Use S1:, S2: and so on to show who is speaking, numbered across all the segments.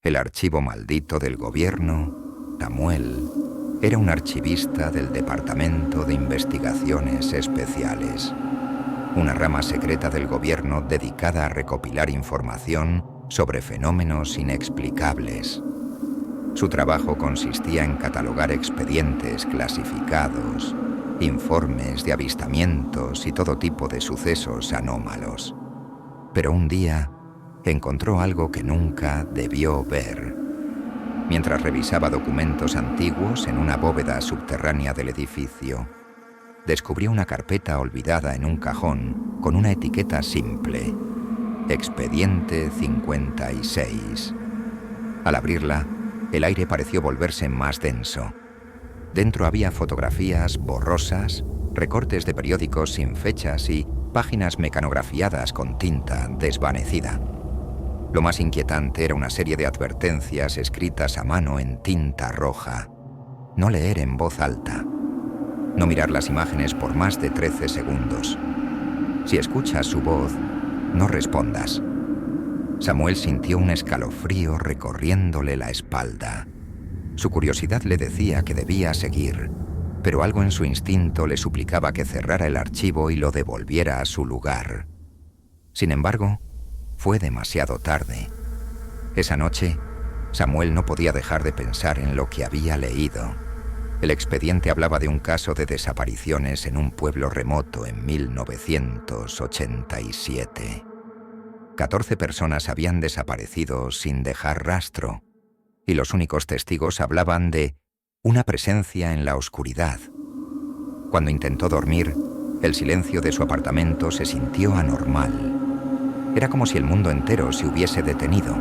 S1: El archivo maldito del gobierno, Samuel, era un archivista del Departamento de Investigaciones Especiales, una rama secreta del gobierno dedicada a recopilar información sobre fenómenos inexplicables. Su trabajo consistía en catalogar expedientes clasificados, informes de avistamientos y todo tipo de sucesos anómalos. Pero un día encontró algo que nunca debió ver. Mientras revisaba documentos antiguos en una bóveda subterránea del edificio, descubrió una carpeta olvidada en un cajón con una etiqueta simple: Expediente 56. Al abrirla, el aire pareció volverse más denso. Dentro había fotografías borrosas, recortes de periódicos sin fechas y páginas mecanografiadas con tinta desvanecida. Lo más inquietante era una serie de advertencias escritas a mano en tinta roja. No leer en voz alta. No mirar las imágenes por más de 13 segundos. Si escuchas su voz, no respondas. Samuel sintió un escalofrío recorriéndole la espalda. Su curiosidad le decía que debía seguir, pero algo en su instinto le suplicaba que cerrara el archivo y lo devolviera a su lugar. Sin embargo, fue demasiado tarde. Esa noche, Samuel no podía dejar de pensar en lo que había leído. El expediente hablaba de un caso de desapariciones en un pueblo remoto en 1987. 14 personas habían desaparecido sin dejar rastro, y los únicos testigos hablaban de una presencia en la oscuridad. Cuando intentó dormir, el silencio de su apartamento se sintió anormal. Era como si el mundo entero se hubiese detenido.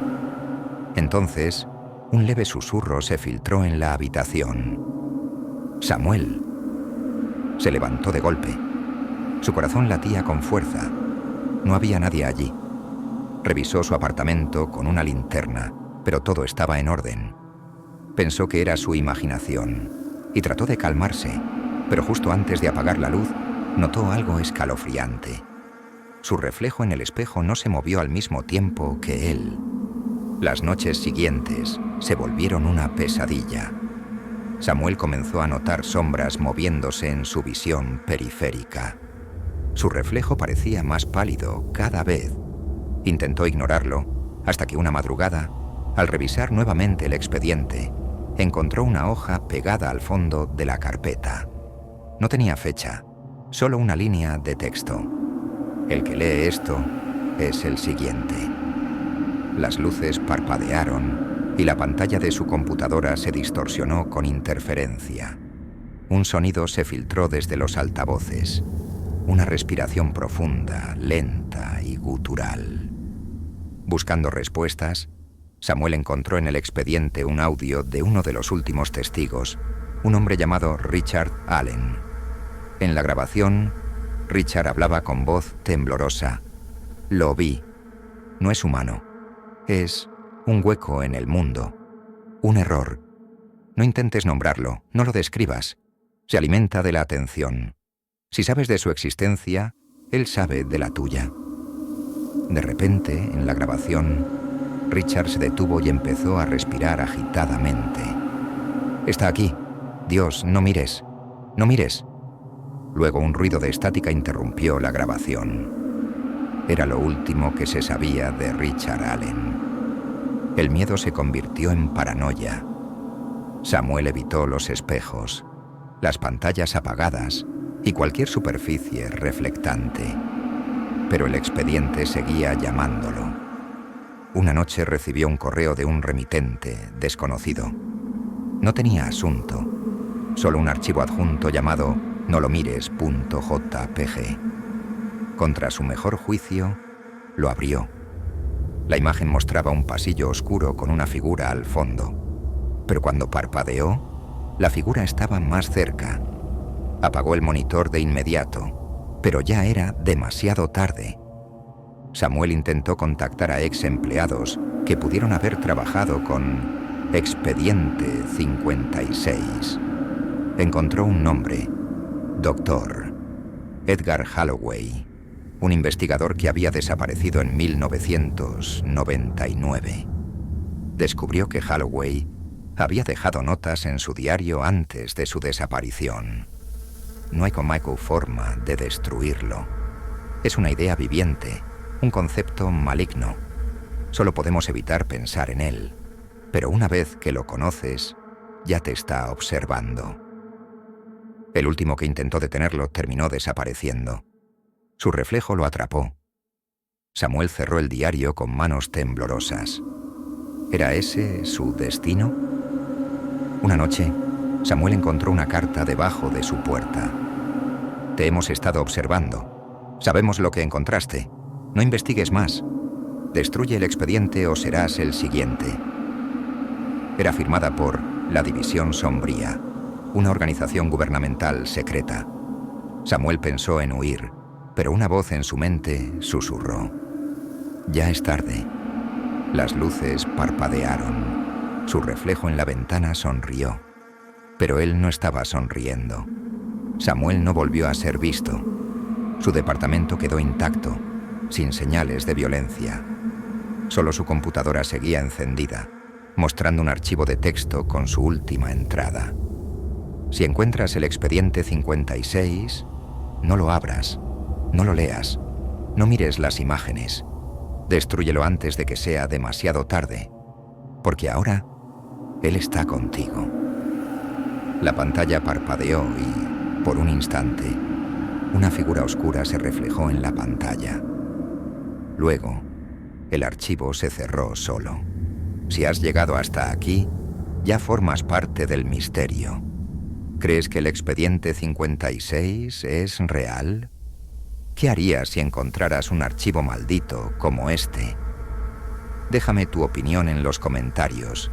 S1: Entonces, un leve susurro se filtró en la habitación. Samuel. Se levantó de golpe. Su corazón latía con fuerza. No había nadie allí. Revisó su apartamento con una linterna, pero todo estaba en orden. Pensó que era su imaginación y trató de calmarse, pero justo antes de apagar la luz, notó algo escalofriante. Su reflejo en el espejo no se movió al mismo tiempo que él. Las noches siguientes se volvieron una pesadilla. Samuel comenzó a notar sombras moviéndose en su visión periférica. Su reflejo parecía más pálido cada vez. Intentó ignorarlo, hasta que una madrugada, al revisar nuevamente el expediente, encontró una hoja pegada al fondo de la carpeta. No tenía fecha, solo una línea de texto. El que lee esto es el siguiente. Las luces parpadearon y la pantalla de su computadora se distorsionó con interferencia. Un sonido se filtró desde los altavoces. Una respiración profunda, lenta y gutural. Buscando respuestas, Samuel encontró en el expediente un audio de uno de los últimos testigos, un hombre llamado Richard Allen. En la grabación, Richard hablaba con voz temblorosa. Lo vi. No es humano. Es un hueco en el mundo. Un error. No intentes nombrarlo, no lo describas. Se alimenta de la atención. Si sabes de su existencia, él sabe de la tuya. De repente, en la grabación, Richard se detuvo y empezó a respirar agitadamente. Está aquí. Dios, no mires. No mires. Luego un ruido de estática interrumpió la grabación. Era lo último que se sabía de Richard Allen. El miedo se convirtió en paranoia. Samuel evitó los espejos, las pantallas apagadas y cualquier superficie reflectante. Pero el expediente seguía llamándolo. Una noche recibió un correo de un remitente desconocido. No tenía asunto, solo un archivo adjunto llamado nolomires.jpg. Contra su mejor juicio, lo abrió. La imagen mostraba un pasillo oscuro con una figura al fondo. Pero cuando parpadeó, la figura estaba más cerca. Apagó el monitor de inmediato, pero ya era demasiado tarde. Samuel intentó contactar a ex empleados que pudieron haber trabajado con Expediente 56. Encontró un nombre: Dr. Edgar Holloway, un investigador que había desaparecido en 1999. descubrió que Holloway había dejado notas en su diario antes de su desaparición. No hay con Michael forma de destruirlo. Es una idea viviente, un concepto maligno. Solo podemos evitar pensar en él, pero una vez que lo conoces, ya te está observando. El último que intentó detenerlo terminó desapareciendo. Su reflejo lo atrapó. Samuel cerró el diario con manos temblorosas. ¿Era ese su destino? Una noche, Samuel encontró una carta debajo de su puerta. Te hemos estado observando. Sabemos lo que encontraste. No investigues más. Destruye el expediente o serás el siguiente. Era firmada por la División Sombría, una organización gubernamental secreta. Samuel pensó en huir, pero una voz en su mente susurró. Ya es tarde. Las luces parpadearon. Su reflejo en la ventana sonrió. Pero él no estaba sonriendo. Samuel no volvió a ser visto. Su departamento quedó intacto, sin señales de violencia. Solo su computadora seguía encendida, mostrando un archivo de texto con su última entrada. Si encuentras el expediente 56, no lo abras, no lo leas, no mires las imágenes. Destrúyelo antes de que sea demasiado tarde, porque ahora él está contigo. La pantalla parpadeó y, por un instante, una figura oscura se reflejó en la pantalla. Luego, el archivo se cerró solo. Si has llegado hasta aquí, ya formas parte del misterio. ¿Crees que el expediente 56 es real? ¿Qué harías si encontraras un archivo maldito como este? Déjame tu opinión en los comentarios.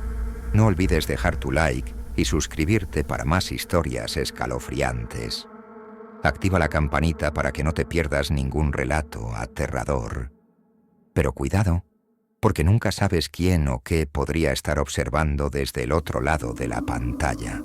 S1: No olvides dejar tu like y suscribirte para más historias escalofriantes. Activa la campanita para que no te pierdas ningún relato aterrador. Pero cuidado, porque nunca sabes quién o qué podría estar observando desde el otro lado de la pantalla.